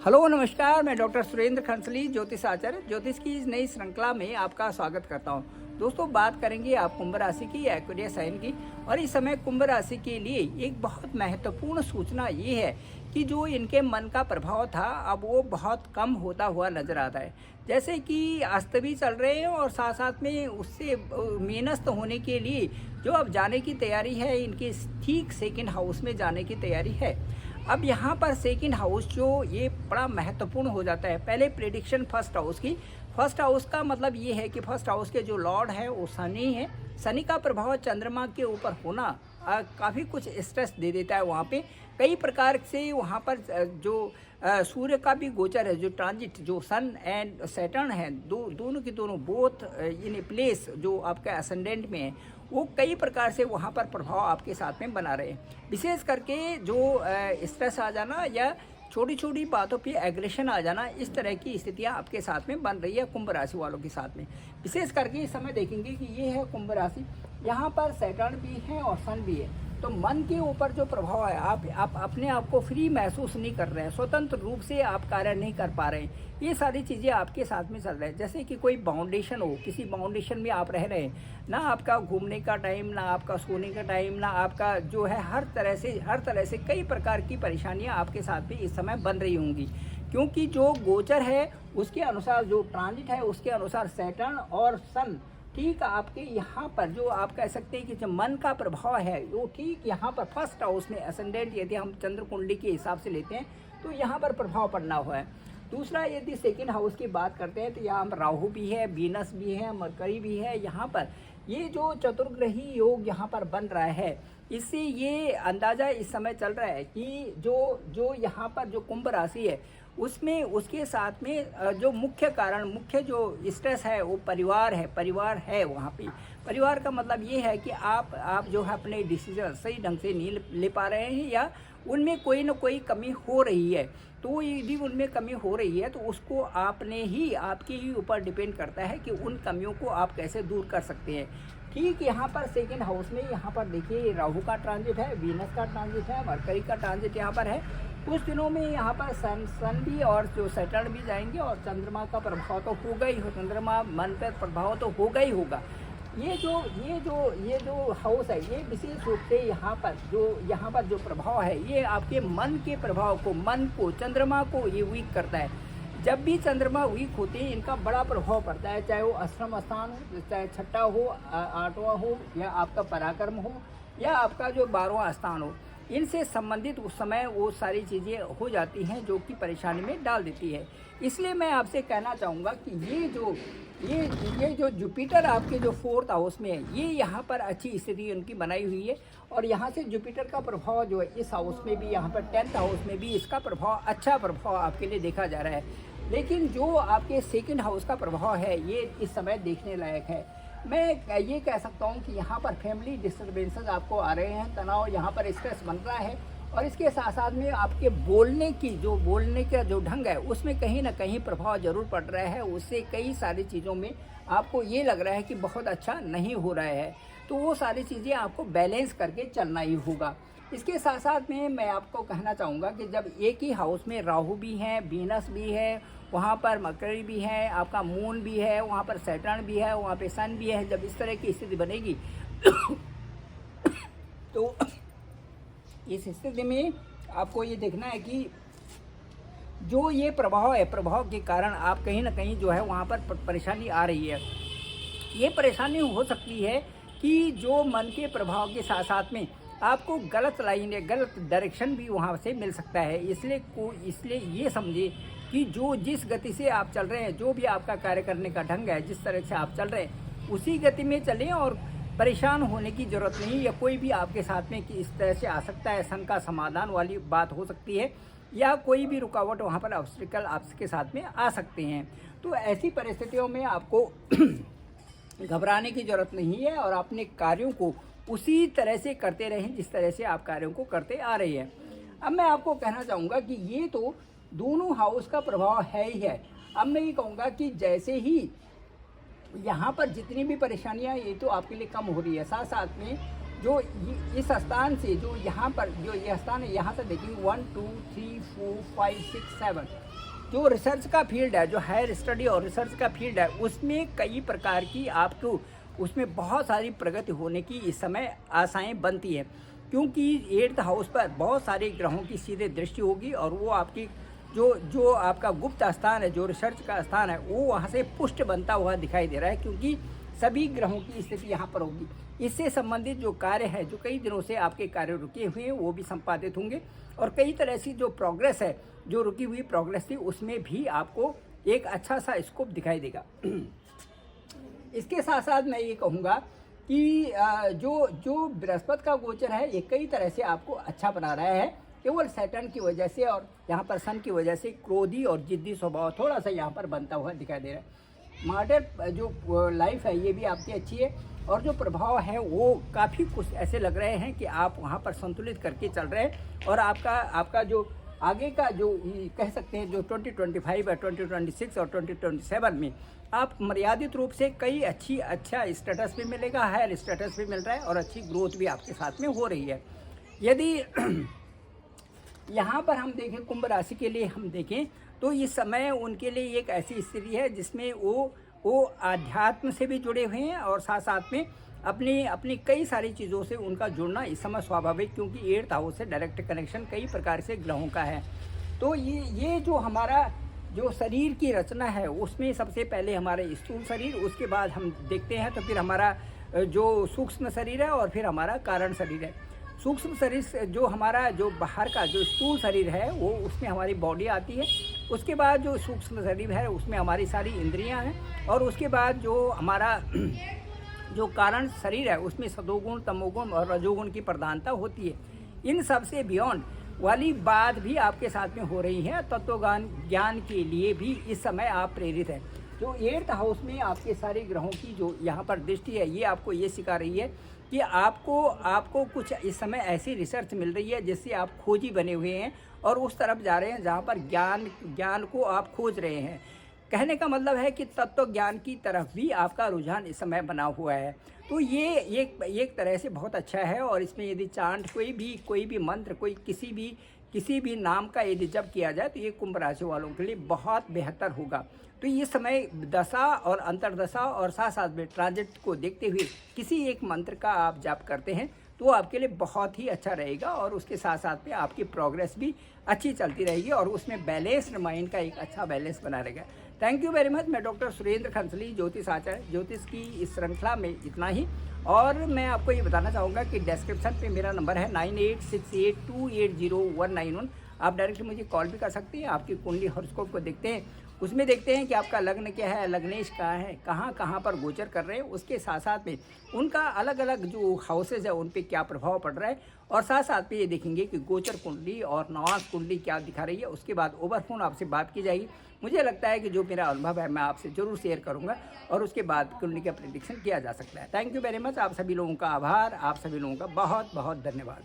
Hello नमस्कार, मैं doctor Surendra खंसली ज्योतिष आचार्य ज्योतिष की इस नई श्रृंखला में आपका स्वागत करता हूं। दोस्तों, बात करेंगे आप कुंभ राशि की एक्वेरियस साइन की। और इस समय कुंभ राशि के लिए एक बहुत महत्वपूर्ण सूचना ये है कि जो इनके मन का प्रभाव था अब वो बहुत कम होता हुआ नजर आता है। जैसे कि अस्त भी चल रहे हैं और साथ साथ में उससे मेनस्त होने के लिए जो अब जाने की तैयारी है, इनके ठीक सेकंड हाउस में जाने की तैयारी है। अब यहाँ पर सेकंड हाउस जो ये बड़ा महत्वपूर्ण हो जाता है। पहले प्रेडिक्शन फर्स्ट हाउस की। फर्स्ट हाउस का मतलब ये है कि फर्स्ट हाउस के जो लॉर्ड है वो शनि है। शनि का प्रभाव चंद्रमा के ऊपर होना काफ़ी कुछ स्ट्रेस दे देता है। वहाँ पे कई प्रकार से वहाँ पर जो सूर्य का भी गोचर है, जो ट्रांजिट, जो सन एंड सैटर्न है, दोनों के दोनों बोथ इन प्लेस जो आपका असेंडेंट में है, वो कई प्रकार से वहाँ पर प्रभाव आपके साथ में बना रहे हैं। विशेष करके जो स्ट्रेस आ जाना या छोटी छोटी बातों पे एग्रेशन आ जाना, इस तरह की स्थितियाँ आपके साथ में बन रही है कुंभ राशि वालों के साथ में। विशेष करके इस समय देखेंगे कि ये है कुंभ राशि, यहाँ पर सैटर्न भी है और सन भी है। तो मन के ऊपर जो प्रभाव है, आप अपने आप को फ्री महसूस नहीं कर रहे हैं, स्वतंत्र रूप से आप कार्य नहीं कर पा रहे हैं। ये सारी चीज़ें आपके साथ में चल रही है। जैसे कि कोई बाउंडेशन हो, किसी बाउंडेशन में आप रह रहे हैं, ना आपका घूमने का टाइम, ना आपका सोने का टाइम, ना आपका जो है हर तरह से कई प्रकार की परेशानियां आपके साथ में इस समय बन रही होंगी। क्योंकि जो गोचर है उसके अनुसार, जो ट्रांजिट है उसके अनुसार सैटर्न और सन ठीक आपके यहाँ पर जो आप कह सकते हैं कि जो मन का प्रभाव है वो ठीक यहाँ पर फर्स्ट हाउस में असेंडेंट, यदि हम चंद्र कुंडली के हिसाब से लेते हैं तो यहाँ पर प्रभाव पड़ना हुआ है। दूसरा, यदि सेकेंड हाउस की बात करते हैं तो यहाँ राहु भी है, वीनस भी है, मरकरी भी है। यहाँ पर ये जो चतुर्ग्रही योग यहाँ पर बन रहा है, इससे ये अंदाज़ा इस समय चल रहा है कि जो यहाँ पर जो कुंभ राशि है उसमें उसके साथ में जो मुख्य कारण, मुख्य जो स्ट्रेस है वो परिवार है वहाँ पे। परिवार का मतलब ये है कि आप जो है अपने डिसीजन सही ढंग से नहीं ले पा रहे हैं या उनमें कोई ना कोई कमी हो रही है। तो यदि उनमें कमी हो रही है तो उसको आपके ही ऊपर डिपेंड करता है कि उन कमियों को आप कैसे दूर कर सकते हैं। ठीक यहाँ पर सेकेंड हाउस में यहाँ पर देखिए राहु का ट्रांजिट है, वीनस का ट्रांजिट है, मरकरी का ट्रांजिट यहाँ पर है। कुछ दिनों में यहाँ पर सन भी और जो सैटर्न भी जाएंगे और चंद्रमा का प्रभाव तो होगा ही, चंद्रमा मन पर प्रभाव तो होगा ही होगा। ये जो हाउस है ये विशेष रूप से यहाँ पर जो प्रभाव है ये आपके मन के प्रभाव को, चंद्रमा को ये वीक करता है। जब भी चंद्रमा वीक होते हैं इनका बड़ा प्रभाव पड़ता है, चाहे वो अष्टम स्थान हो, चाहे छठा हो, आठवां हो, या आपका पराक्रम हो, या आपका जो 12वां स्थान हो। इनसे संबंधित उस समय वो सारी चीज़ें हो जाती हैं जो कि परेशानी में डाल देती है। इसलिए मैं आपसे कहना चाहूँगा कि ये जो जुपिटर आपके जो 4th हाउस में है, ये यहाँ पर अच्छी स्थिति उनकी बनाई हुई है। और यहाँ से जुपिटर का प्रभाव जो है इस हाउस में भी, यहाँ पर 10th हाउस में भी इसका प्रभाव, अच्छा प्रभाव आपके लिए देखा जा रहा है। लेकिन जो आपके सेकंड हाउस का प्रभाव है ये इस समय देखने लायक है। मैं ये कह सकता हूँ कि यहाँ पर फैमिली डिस्टर्बेंसेस आपको आ रहे हैं, तनाव, यहाँ पर स्ट्रेस बन रहा है। और इसके साथ साथ में आपके बोलने का जो ढंग है उसमें कहीं ना कहीं प्रभाव जरूर पड़ रहा है। उससे कई सारी चीज़ों में आपको ये लग रहा है कि बहुत अच्छा नहीं हो रहा है। तो वो सारी चीज़ें आपको बैलेंस करके चलना ही होगा। इसके साथ साथ में मैं आपको कहना चाहूँगा कि जब एक ही हाउस में राहु भी हैं, वीनस भी है, वहाँ पर मरकरी भी है, आपका मून भी है, वहाँ पर सैटर्न भी है, वहाँ पे सन भी है, जब इस तरह की स्थिति बनेगी तो इस स्थिति में आपको ये देखना है कि जो ये प्रभाव है, प्रभाव के कारण आप कहीं ना कहीं जो है वहाँ पर परेशानी आ रही है। ये परेशानी हो सकती है कि जो मन के प्रभाव के साथ साथ में आपको गलत लाइन या गलत डायरेक्शन भी वहाँ से मिल सकता है। इसलिए ये समझिए कि जिस गति से आप चल रहे हैं, जो भी आपका कार्य करने का ढंग है, जिस तरह से आप चल रहे हैं उसी गति में चलें और परेशान होने की ज़रूरत नहीं। या कोई भी आपके साथ में कि इस तरह से आ सकता है, सन का समाधान वाली बात हो सकती है, या कोई भी रुकावट वहाँ पर ऑब्स्टिकल आपके साथ में आ सकते हैं। तो ऐसी परिस्थितियों में आपको घबराने की ज़रूरत नहीं है और अपने कार्यों को उसी तरह से करते रहें जिस तरह से आप कार्यों को करते आ रहे हैं। अब मैं आपको कहना चाहूँगा कि ये तो दोनों हाउस का प्रभाव है ही है। अब मैं ये कहूँगा कि जैसे ही यहाँ पर जितनी भी परेशानियाँ ये तो आपके लिए कम हो रही है, साथ साथ में जो इस स्थान से जो यहाँ पर जो ये स्थान है, यहाँ से देखिए 1 2 3 4 5 6 7 जो रिसर्च का फील्ड है, जो हायर स्टडी और रिसर्च का फील्ड है, उसमें कई प्रकार की आपको उसमें बहुत सारी प्रगति होने की इस समय आशाएँ बनती हैं, क्योंकि 8th हाउस पर बहुत सारे ग्रहों की सीधे दृष्टि होगी और वो आपकी जो जो आपका गुप्त स्थान है, जो रिसर्च का स्थान है, वो वहाँ से पुष्ट बनता हुआ दिखाई दे रहा है, क्योंकि सभी ग्रहों की स्थिति यहाँ पर होगी। इससे संबंधित जो कार्य है, जो कई दिनों से आपके कार्य रुके हुए हैं, वो भी संपादित होंगे और कई तरह से जो प्रोग्रेस है, जो रुकी हुई प्रोग्रेस थी, उसमें भी आपको एक अच्छा सा स्कोप दिखाई देगा। इसके साथ साथ मैं ये कहूँगा कि जो जो बृहस्पति का गोचर है, ये कई तरह से आपको अच्छा बना रहा है। केवल सैटर्न की वजह से और यहाँ पर सन की वजह से क्रोधी और जिद्दी स्वभाव थोड़ा सा यहाँ पर बनता हुआ दिखाई दे रहा है। मार्टर जो लाइफ है, ये भी आपकी अच्छी है और जो प्रभाव है वो काफ़ी कुछ ऐसे लग रहे हैं कि आप वहाँ पर संतुलित करके चल रहे हैं और आपका जो आगे का जो कह सकते हैं, जो 2025 है, 2026 और 2027 में आप मर्यादित रूप से कई अच्छा स्टेटस भी मिलेगा, हायर स्टेटस भी मिल रहा है और अच्छी ग्रोथ भी आपके साथ में हो रही है। यदि यहाँ पर हम देखें कुंभ राशि के लिए हम देखें तो इस समय उनके लिए एक ऐसी स्थिति है जिसमें वो आध्यात्म से भी जुड़े हुए हैं और साथ साथ में अपनी कई सारी चीज़ों से उनका जुड़ना इस समय स्वाभाविक, क्योंकि 8th हाउस से डायरेक्ट कनेक्शन कई प्रकार से ग्रहों का है। तो ये जो हमारा जो शरीर की रचना है, उसमें सबसे पहले हमारे स्थूल शरीर, उसके बाद हम देखते हैं तो फिर हमारा जो सूक्ष्म शरीर है और फिर हमारा कारण शरीर है। सूक्ष्म शरीर जो हमारा जो बाहर का जो स्थूल शरीर है, वो उसमें हमारी बॉडी आती है। उसके बाद जो सूक्ष्म शरीर है, उसमें हमारी सारी इंद्रियां हैं और उसके बाद जो हमारा जो कारण शरीर है, उसमें सतोगुण, तमोगुण और रजोगुण की प्रधानता होती है। इन सब से बियॉन्ड वाली बात भी आपके साथ में हो रही है। ज्ञान के लिए भी इस समय आप प्रेरित हैं। जो 8th हाउस में आपके सारे ग्रहों की जो यहाँ पर दृष्टि है, ये आपको ये सिखा रही है कि आपको कुछ इस समय ऐसी रिसर्च मिल रही है जिससे आप खोजी बने हुए हैं और उस तरफ जा रहे हैं जहाँ पर ज्ञान को आप खोज रहे हैं। कहने का मतलब है कि तत्व ज्ञान की तरफ भी आपका रुझान इस समय बना हुआ है। तो ये एक तरह से बहुत अच्छा है और इसमें यदि चांट कोई भी मंत्र किसी भी नाम का यदि जप किया जाए तो ये कुंभ राशि वालों के लिए बहुत बेहतर होगा। तो ये समय दशा और अंतर्दशा और साथ साथ में ट्रांजिट को देखते हुए किसी एक मंत्र का आप जाप करते हैं तो आपके लिए बहुत ही अच्छा रहेगा और उसके साथ साथ में आपकी प्रोग्रेस भी अच्छी चलती रहेगी और उसमें बैलेंस्ड माइंड का एक अच्छा बैलेंस बना रहेगा। Thank you very much. मैं डॉक्टर सुरेंद्र खंसली, ज्योतिष आचार्य। ज्योतिष की इस श्रृंखला में इतना ही और मैं आपको ये बताना चाहूँगा कि डिस्क्रिप्शन पे मेरा नंबर है 9868280191। आप डायरेक्ट मुझे कॉल भी कर सकते हैं। आपकी कुंडली हॉरोस्कोप को देखते हैं, उसमें देखते हैं कि आपका लग्न क्या है, लग्नेश कहाँ है, कहाँ पर गोचर कर रहे हैं, उसके साथ साथ में उनका अलग अलग जो हाउसेज है उन पे क्या प्रभाव पड़ रहा है और साथ साथ में ये देखेंगे कि गोचर कुंडली और नवास कुंडली क्या दिखा रही है। उसके बाद ओवर फोन आपसे बात की जाएगी। मुझे लगता है कि जो मेरा अनुभव है मैं आपसे ज़रूर शेयर करूंगा और उसके बाद कुंडली का प्रेडिक्शन किया जा सकता है। Thank you very much. आप सभी लोगों का आभार, आप सभी लोगों का बहुत बहुत धन्यवाद।